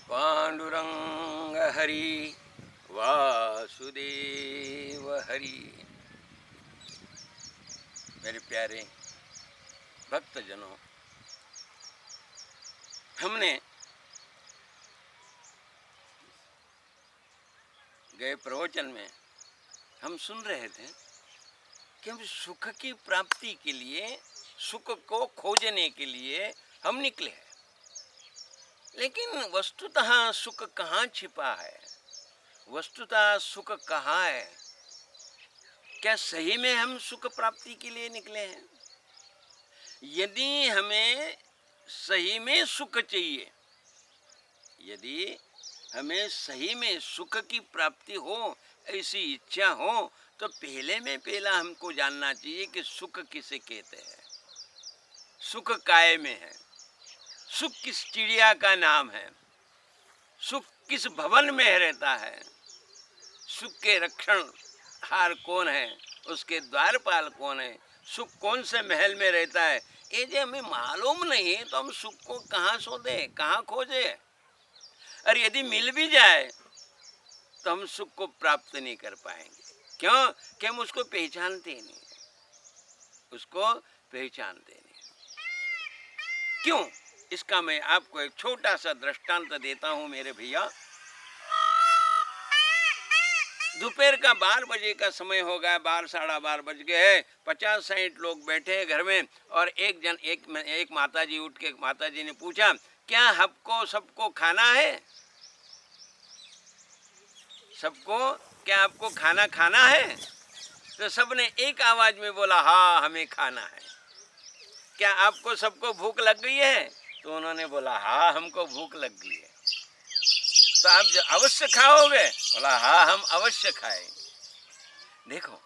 पांडुरंग हरि वासुदेव हरि। मेरे प्यारे भक्तजनों, हमने गए प्रवचन में हम सुन रहे थे कि हम सुख की प्राप्ति के लिए, सुख को खोजने के लिए हम निकले हैं, लेकिन वस्तुतः सुख कहाँ छिपा है? वस्तुतः सुख कहाँ है? क्या सही में हम सुख प्राप्ति के लिए निकले हैं? यदि हमें सही में सुख चाहिए, यदि हमें सही में सुख की प्राप्ति हो, ऐसी इच्छा हो, तो पहले में पहला हमको जानना चाहिए कि सुख किसे कहते हैं, सुख काय में है, सुख किस चिड़िया का नाम है, सुख किस भवन में रहता है, सुख के रक्षण हार कौन है, उसके द्वारपाल कौन है, सुख कौन से महल में रहता है। ये जो हमें मालूम नहीं है तो हम सुख को कहाँ शोधे, कहाँ खोजे? और यदि मिल भी जाए तो हम सुख को प्राप्त नहीं कर पाएंगे। क्यों? कि हम उसको पहचानते नहीं है, उसको पहचानते नहीं। क्यों? इसका मैं आपको एक छोटा सा दृष्टांत देता हूं मेरे भैया। दोपहर का 12 बजे का समय हो गया, 12 साढ़े 12 बज गए हैं। 50-60 लोग बैठे हैं घर में, और एक माताजी उठ के, माताजी ने पूछा, क्या आपको सबको खाना है? सबको क्या आपको खाना खाना है? तो सबने एक आवाज में बोला, हाँ हमें खाना है। क्या आपको सबको भूख लग गई है? तो उन्होंने बोला, हाँ हमको भूख लग गई है। तो आप जो अवश्य खाओगे? बोला, हाँ हम अवश्य खाएंगे। देखो,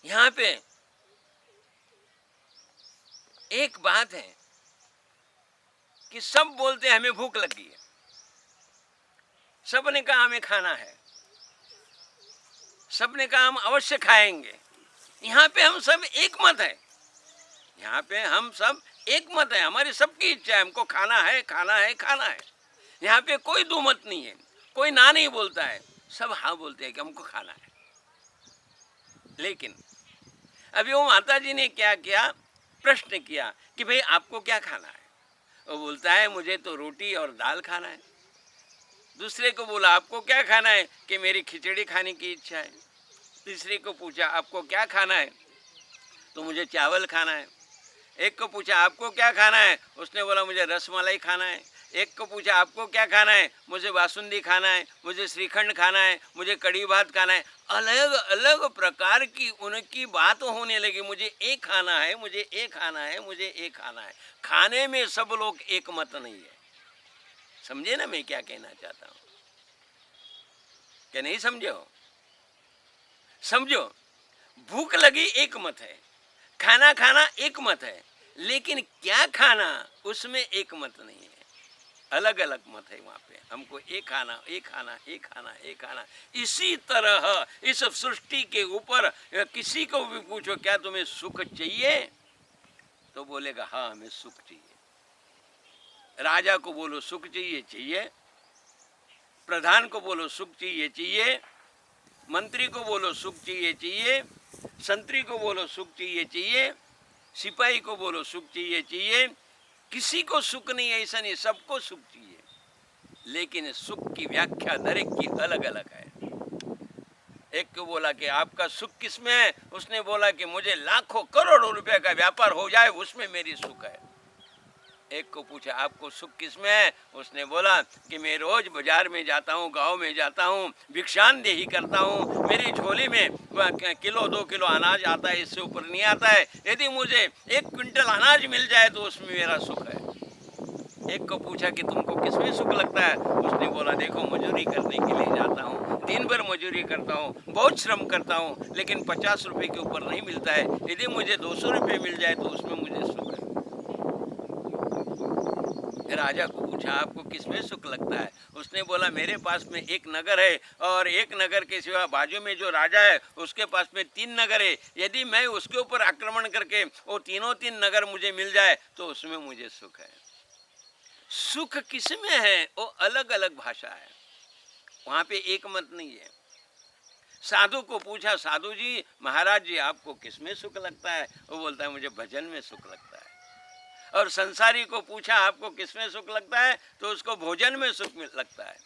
यहाँ पे एक बात है कि सब बोलते हैं हमें भूख लगी है, सबने कहा हमें खाना है, सबने कहा हम अवश्य खाएंगे। यहाँ पे हम सब एक मत है, यहाँ पे हम सब एक मत है, हमारी सबकी इच्छा है, हमको खाना है, खाना है, खाना है। यहाँ पे कोई दो मत नहीं है, कोई ना नहीं बोलता है, सब हाँ बोलते हैं कि हमको खाना है। लेकिन अभी वो माता जी ने क्या किया, प्रश्न किया कि भाई आपको क्या खाना है? वो बोलता है मुझे तो रोटी और दाल खाना है। दूसरे को बोला आपको क्या खाना है? कि मेरी खिचड़ी खाने की इच्छा है। तीसरे को पूछा आपको क्या खाना है? तो मुझे चावल खाना है। एक को पूछा आपको क्या खाना है? उसने बोला मुझे रसमलाई खाना है। एक को पूछा आपको क्या खाना है? मुझे बासुंदी खाना है, मुझे श्रीखंड खाना है, मुझे कड़ी भात खाना है। अलग अलग प्रकार की उनकी बात होने लगी, मुझे एक खाना है, मुझे एक खाना है, मुझे एक खाना है। खाने में सब लोग एक मत नहीं है। समझे ना मैं क्या कहना चाहता हूँ? क्या नहीं समझे हो? समझो, भूख लगी एक मत है, खाना खाना एक मत है, लेकिन क्या खाना उसमें एक मत नहीं है, अलग अलग मत है। वहां पे हमको एक खाना, एक खाना, एक खाना, एक खाना। इसी तरह इस सृष्टि के ऊपर किसी को भी पूछो क्या तुम्हें सुख चाहिए, तो बोलेगा हाँ हमें सुख चाहिए। राजा को बोलो सुख चाहिए, चाहिए। प्रधान को बोलो सुख चाहिए, चाहिए। मंत्री को बोलो सुख चाहिए, चाहिए। संतरी को बोलो सुख चाहिए, चाहिए। सिपाही को बोलो सुख चाहिए, चाहिए। किसी को सुख नहीं, ऐसा नहीं, सबको सुख चाहिए। लेकिन सुख की व्याख्या हर एक की अलग अलग है। एक को बोला कि आपका सुख किसमें है? उसने बोला कि मुझे लाखों करोड़ों रुपए का व्यापार हो जाए, उसमें मेरी सुख है। एक को पूछा आपको सुख किसमें है? उसने बोला कि मैं रोज बाजार में जाता हूँ, गांव में जाता हूँ, भिक्षांदेही करता हूँ, मेरी झोली में किलो 2 किलो अनाज आता है, इससे ऊपर नहीं आता है। यदि मुझे 1 क्विंटल अनाज मिल जाए तो उसमें मेरा सुख है। एक को पूछा कि तुमको किसमें सुख लगता है? उसने बोला देखो मजदूरी करने के लिए जाता हूँ, दिन भर मजदूरी करता हूँ, बहुत श्रम करता हूँ, लेकिन 50 रुपये के ऊपर नहीं मिलता है। यदि मुझे 200 रुपये मिल जाए तो उसमें मुझे सुख है। राजा को पूछा आपको किसमें सुख लगता है? उसने बोला मेरे पास में एक नगर है, और एक नगर के सिवा बाजू में जो राजा है उसके पास में 3 नगर है। यदि मैं उसके ऊपर आक्रमण करके वो तीनों 3 नगर मुझे मिल जाए तो उसमें मुझे सुख है। सुख किसमें है वो अलग अलग भाषा है, वहां पे एक मत नहीं है। साधु को पूछा, साधु जी महाराज जी आपको किसमें सुख लगता है? वो बोलता है मुझे भजन में सुख लगता है। और संसारी को पूछा आपको किसमें सुख लगता है, तो उसको भोजन में सुख लगता है।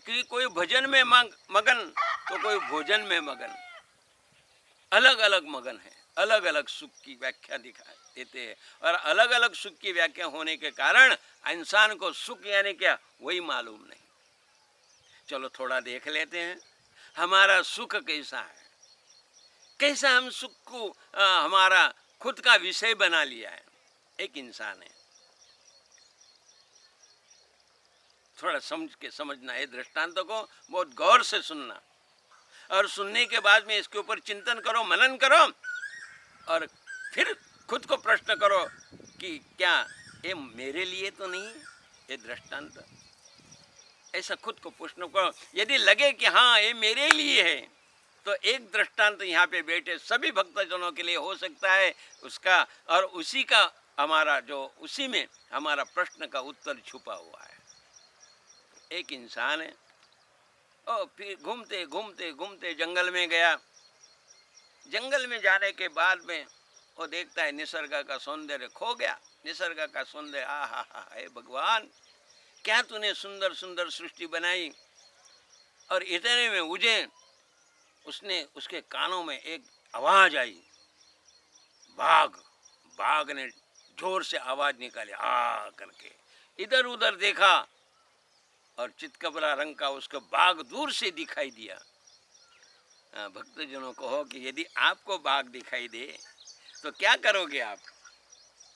कि कोई भजन में मगन तो कोई भोजन में मगन, अलग अलग मगन है, अलग अलग सुख की व्याख्या दिखा देते हैं। और अलग अलग सुख की व्याख्या होने के कारण इंसान को सुख यानी क्या वही मालूम नहीं। चलो थोड़ा देख लेते हैं हमारा सुख कैसा है, कैसा हम सुख को हमारा खुद का विषय बना लिया है। एक इंसान है, थोड़ा समझना है दृष्टांतों को, बहुत गौर से सुनना, और सुनने के बाद में इसके ऊपर चिंतन करो, मनन करो, और फिर खुद को प्रश्न करो कि क्या ये मेरे लिए तो नहीं है ये दृष्टांत। ऐसा खुद को प्रश्न करो। यदि लगे कि हाँ ये मेरे लिए है, तो एक दृष्टांत यहाँ पे बैठे सभी भक्तजनों के लिए हो सकता है उसका, और उसी का हमारा जो उसी में हमारा प्रश्न का उत्तर छुपा हुआ है। एक इंसान है, और फिर घूमते घूमते घूमते जंगल में गया। जंगल में जाने के बाद में वो देखता है निसर्ग का सौंदर्य खो गया। निसर्ग का सौंदर्य, आ हा हा, हे भगवान क्या तूने सुंदर सुंदर सृष्टि बनाई। और इतने में उसने उसके कानों में एक आवाज आई, बाघ ने जोर से आवाज निकाली आ करके। इधर उधर देखा और चितकबरा रंग का उसको बाघ दूर से दिखाई दिया। भक्तजनों को हो कि यदि आपको बाघ दिखाई दे तो क्या करोगे आप?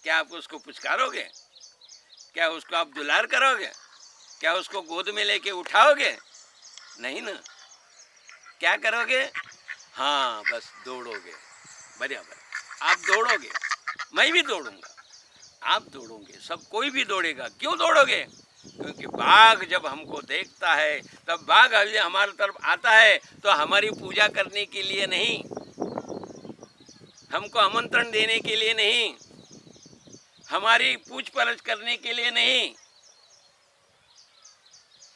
क्या आप उसको पुचकारोगे? क्या उसको आप दुलार करोगे? क्या उसको गोद में लेके उठाओगे? नहीं ना। क्या करोगे? हाँ बस दौड़ोगे, बराबर आप दौड़ोगे, मैं भी दौड़ूंगा, आप दौड़ोगे, सब कोई भी दौड़ेगा। क्यों दौड़ोगे? क्योंकि बाघ जब हमको देखता है तब बाघ हमारी तरफ आता है तो हमारी पूजा करने के लिए नहीं, हमको आमंत्रण देने के लिए नहीं, हमारी पूछ परछ करने के लिए नहीं,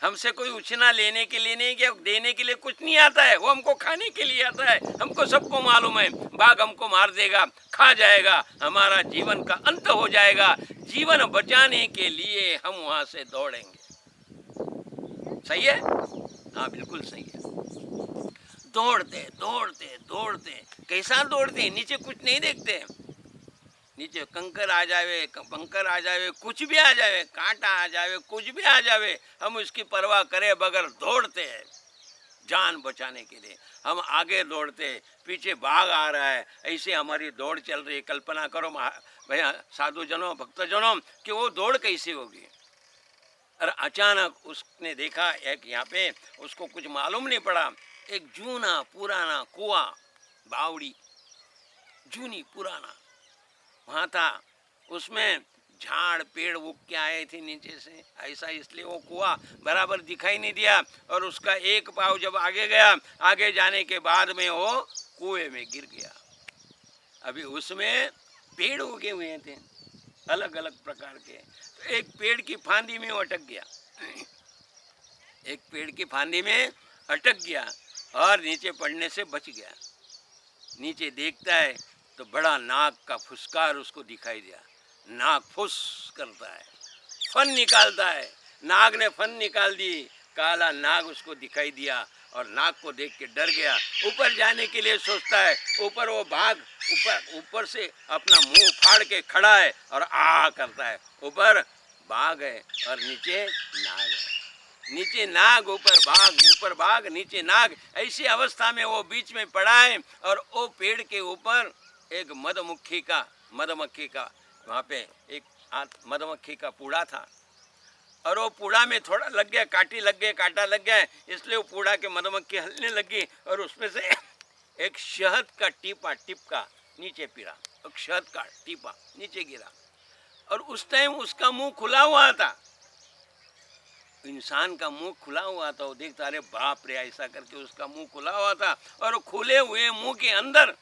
हमसे कोई उछना लेने के लिए नहीं, क्या देने के लिए कुछ नहीं आता है। वो हमको खाने के लिए आता है। हमको सबको मालूम है बाघ हमको मार देगा, खा जाएगा, हमारा जीवन का अंत हो जाएगा। जीवन बचाने के लिए हम वहां से दौड़ेंगे। सही है? हाँ बिल्कुल सही है। दौड़ते दौड़ते दौड़ते, कैसा दौड़ते, नीचे कुछ नहीं देखते। नीचे कंकर आ जावे, कंकर आ जावे, कुछ भी आ जावे, कांटा आ जावे, कुछ भी आ जावे, हम उसकी परवाह करे बगैर दौड़ते हैं जान बचाने के लिए। हम आगे दौड़ते, पीछे बाघ आ रहा है, ऐसे हमारी दौड़ चल रही है। कल्पना करो भैया साधुजनों भक्तजनों कि वो दौड़ कैसी होगी। और अचानक उसने देखा एक यहाँ पे, उसको कुछ मालूम नहीं पड़ा, एक जूना पुराना कुआं, बावड़ी जूनी पुराना वहाँ था। उसमें झाड़ पेड़ उग के आए थे नीचे से, ऐसा इसलिए वो कुआं बराबर दिखाई नहीं दिया। और उसका एक पाँव जब आगे गया, आगे जाने के बाद में वो कुएं में गिर गया। अभी उसमें पेड़ उगे हुए थे अलग अलग प्रकार के, तो एक पेड़ की फांदी में वो अटक गया, एक पेड़ की फांदी में अटक गया और नीचे पड़ने से बच गया। नीचे देखता है तो बड़ा नाग का फुसकार उसको दिखाई दिया। नाग फुस करता है, फन निकालता है। नाग ने फन निकाल दी, काला नाग उसको दिखाई दिया और नाग को देख के डर गया। ऊपर जाने के लिए सोचता है, ऊपर वो बाघ ऊपर से अपना मुंह फाड़ के खड़ा है और आ करता है। ऊपर बाघ है और नीचे नाग है, नीचे नाग ऊपर बाघ नीचे नाग। ऐसी अवस्था में वो बीच में पड़ा है और वो पेड़ के ऊपर एक मधुमक्खी का वहाँ पे एक मधुमक्खी का पूड़ा था और वो पूड़ा में थोड़ा लग गया, कांटा लग गया, इसलिए वो पूड़ा के मधुमक्खी हलने लगी और उसमें से एक शहद का टिपका नीचे गिरा, एक शहद का टीपा नीचे गिरा। और उस टाइम उसका मुंह खुला हुआ था, इंसान का मुंह खुला हुआ था। वो देखता अरे बाप रे, ऐसा करके उसका मुंह खुला हुआ था और खुले हुए मुंह के अंदर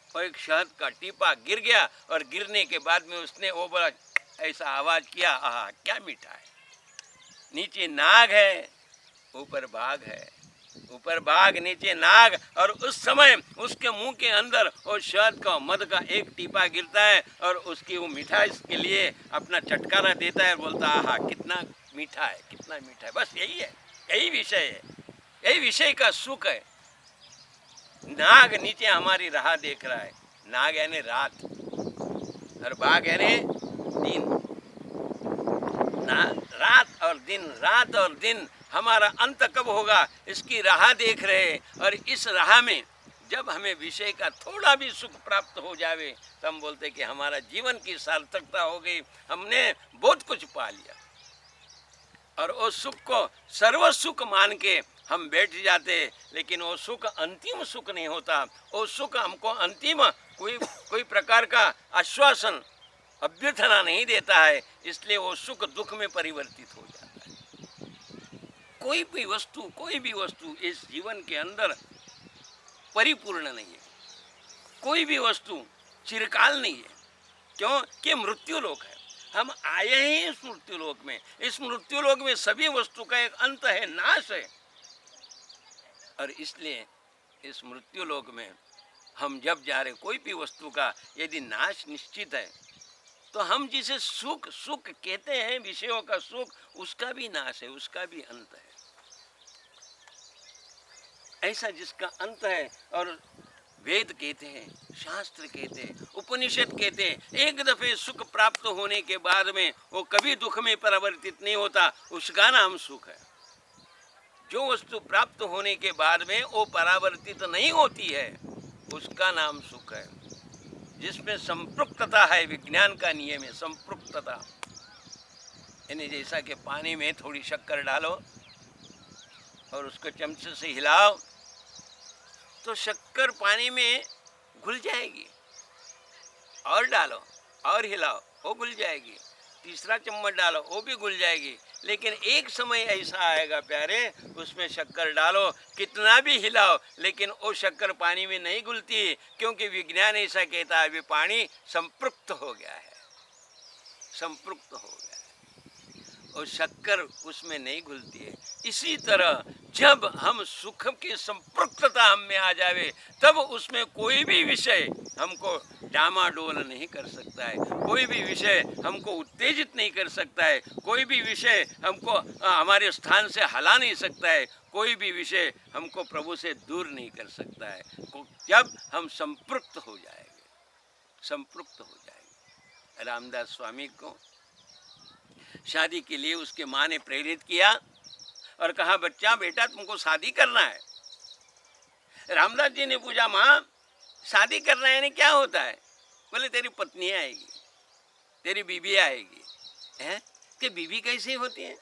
और एक शहद का टीपा गिर गया। और गिरने के बाद में उसने वो बड़ा ऐसा आवाज किया, आहा क्या मीठा है, नीचे नाग है, ऊपर बाघ है, ऊपर बाघ नीचे नाग, और उस समय उसके मुंह के अंदर वो शहद का मध का एक टीपा गिरता है और उसकी वो मिठाई के लिए अपना चटकारा देता है, बोलता आहा कितना मीठा है, कितना मीठा है। बस यही है, यही विषय है, यही विषय का सुख है। नाग नीचे हमारी राह देख रहा है, नाग यानी रात और बाघ यानी दिन। रात और दिन, रात और दिन, हमारा अंत कब होगा इसकी राह देख रहे। और इस राह में जब हमें विषय का थोड़ा भी सुख प्राप्त हो जावे तो हम बोलते कि हमारा जीवन की सार्थकता हो गई, हमने बहुत कुछ पा लिया। और उस सुख को सर्व सुख मान के हम बैठ जाते, लेकिन वो सुख अंतिम सुख नहीं होता। वो सुख हमको अंतिम कोई प्रकार का आश्वासन, अभ्यर्थना नहीं देता है, इसलिए वो सुख दुख में परिवर्तित हो जाता है। कोई भी वस्तु इस जीवन के अंदर परिपूर्ण नहीं है, कोई भी वस्तु चिरकाल नहीं है। क्यों कि मृत्यु लोक है, हम आए हैं इस मृत्यु लोक में। इस मृत्यु लोक में सभी वस्तु का एक अंत है, नाश है। और इसलिए इस मृत्यु लोक में हम जब जा रहे, कोई भी वस्तु का यदि नाश निश्चित है तो हम जिसे सुख सुख कहते हैं, विषयों का सुख, उसका भी नाश है, उसका भी अंत है। ऐसा जिसका अंत है, और वेद कहते हैं, शास्त्र कहते हैं, उपनिषद कहते हैं, एक दफे सुख प्राप्त होने के बाद में वो कभी दुख में परिवर्तित नहीं होता, उसका नाम सुख है। जो वस्तु प्राप्त होने के बाद में वो परावर्तित नहीं होती है, उसका नाम सुख है। जिसमें संपृक्तता है, विज्ञान का नियम है संपृक्तता, यानी जैसा कि पानी में थोड़ी शक्कर डालो और उसको चमचे से हिलाओ तो शक्कर पानी में घुल जाएगी, और डालो और हिलाओ वो घुल जाएगी, तीसरा चम्मच डालो वो भी घुल जाएगी। लेकिन एक समय ऐसा आएगा प्यारे, उसमें शक्कर डालो, कितना भी हिलाओ, लेकिन वो शक्कर पानी में नहीं घुलती, क्योंकि विज्ञान ऐसा कहता है, वे पानी संपृक्त हो गया है, संपृक्त हो गया है, और शक्कर उसमें नहीं घुलती है। इसी तरह जब हम सुख की संपृक्तता हम में आ जावे, तब उसमें कोई भी विषय हमको डामाडोल नहीं कर सकता है, कोई भी विषय हमको उत्तेजित नहीं कर सकता है, कोई भी विषय हमको हमारे स्थान से हला नहीं सकता है, कोई भी विषय हमको प्रभु से दूर नहीं कर सकता है, जब हम संपृक्त हो जाएंगे, संपृक्त हो जाएंगे। रामदास स्वामी को शादी के लिए उसके माँ ने प्रेरित किया और कहा, बच्चा बेटा तुमको शादी करना है। रामदास जी ने पूछा, माँ शादी करना है यानी क्या होता है? बोले तेरी पत्नी आएगी, तेरी बीवी आएगी। हैं कि बीवी कैसी होती है?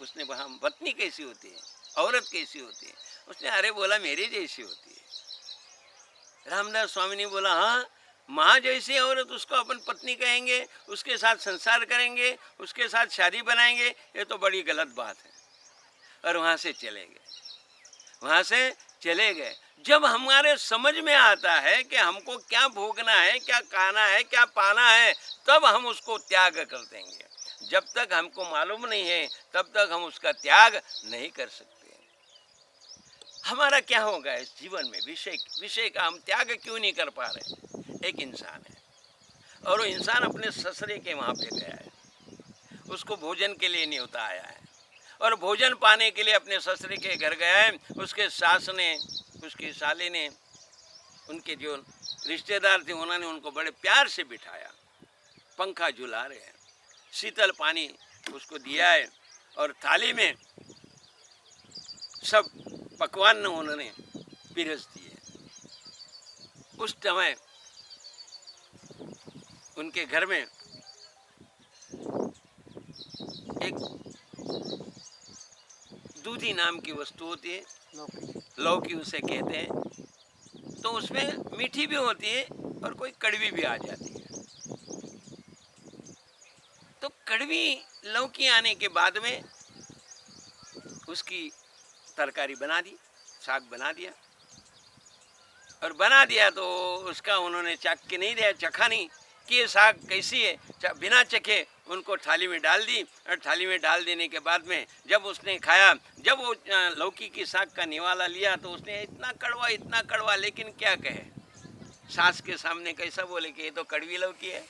उसने कहा पत्नी कैसी होती है, औरत कैसी होती है? उसने अरे बोला मेरी जैसी होती है। रामदास स्वामी ने बोला, हाँ माँ जैसी औरत उसको अपन पत्नी कहेंगे, उसके साथ संसार करेंगे, उसके साथ शादी बनाएंगे, ये तो बड़ी गलत बात है। और वहाँ से चले गए, वहाँ से चले गए। जब हमारे समझ में आता है कि हमको क्या भोगना है, क्या खाना है, क्या पाना है, तब हम उसको त्याग कर देंगे। जब तक हमको मालूम नहीं है तब तक हम उसका त्याग नहीं कर सकते। हमारा क्या होगा इस जीवन में? विषय का हम त्याग क्यों नहीं कर पा रहे? एक इंसान है और वो इंसान अपने ससुरे के वहाँ पे गया है, उसको भोजन के लिए न्योता आया है और भोजन पाने के लिए अपने ससुरे के घर गया है। उसके सास ने, उसकी साली ने, उनके जो रिश्तेदार थे उन्होंने उनको बड़े प्यार से बिठाया, पंखा झुला रहे हैं, शीतल पानी उसको दिया है और थाली में सब पकवान उन्होंने पिरस दिए। उस समय उनके घर में एक दूधी नाम की वस्तु होती है, लौकी उसे कहते हैं। तो उसमें मीठी भी होती है और कोई कड़वी भी आ जाती है। तो कड़वी लौकी आने के बाद में उसकी तरकारी बना दी, साग बना दिया और बना दिया तो उसका उन्होंने चख के नहीं दिया, चखा नहीं कि ये साग कैसी है। बिना चखे उनको थाली में डाल दी, और थाली में डाल देने के बाद में जब उसने खाया, जब वो लौकी की साग का निवाला लिया तो उसने इतना कड़वा, लेकिन क्या कहे, सास के सामने कैसा बोले कि ये तो कड़वी लौकी है,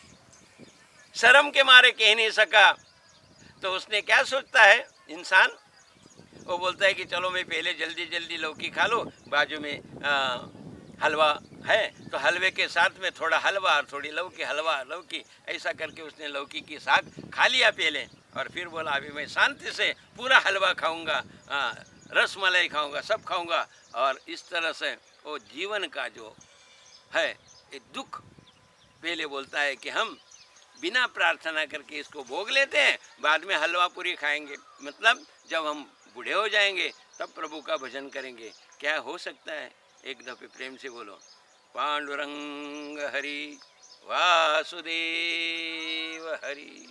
शर्म के मारे कह नहीं सका। तो उसने क्या सोचता है इंसान, वो बोलता है कि चलो मैं पहले जल्दी जल्दी लौकी खा लो, बाजू में हलवा है तो हलवे के साथ में थोड़ा हलवा और थोड़ी लौकी, हलवा लौकी, ऐसा करके उसने लौकी की साग खा लिया पहले, और फिर बोला अभी मैं शांति से पूरा हलवा खाऊंगा, रस मलाई खाऊंगा, सब खाऊंगा। और इस तरह से वो जीवन का जो है ये दुख पहले बोलता है कि हम बिना प्रार्थना करके इसको भोग लेते हैं, बाद में हलवा पूरी खाएंगे, मतलब जब हम बूढ़े हो जाएंगे तब प्रभु का भजन करेंगे। क्या हो सकता है? एक दफे प्रेम से बोलो, पांडुरंग हरि वासुदेव हरि।